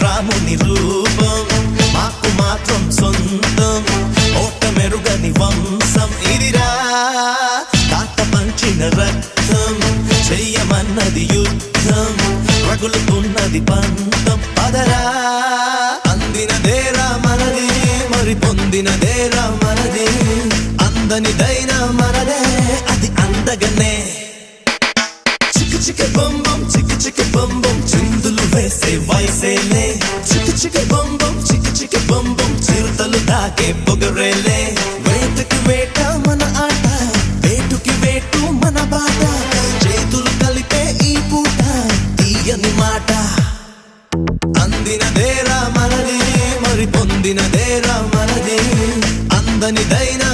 రాముని రూపం మాకు మాత్రం సొంతం ఓట మెరుగని వంశం ఇదిరా తాత పంచిన రక్తం చెయ్యమన్నది యుద్ధం రగులుతున్నది పంతం పదరా అందినదేరా మనది మరి పొందినదేరా మనది అందనిదైనా మనదే అది అందగనే చిక్కు చిక్కు బొంబం చిక్కు చిక్కు బొంబం చిందులు వేసే వయసేలే చిక్కు బొంబం చిక్కు బొంబం చిరుతలు దాకే పొగరేలే వేటకి వేట మన ఆట వేటుకి వేటు మన బాట చేతులు కలిపే ఈ పూట తీయని మాట అందినదేరా మనది మరి పొందినదేరా మనది అందనిదైనా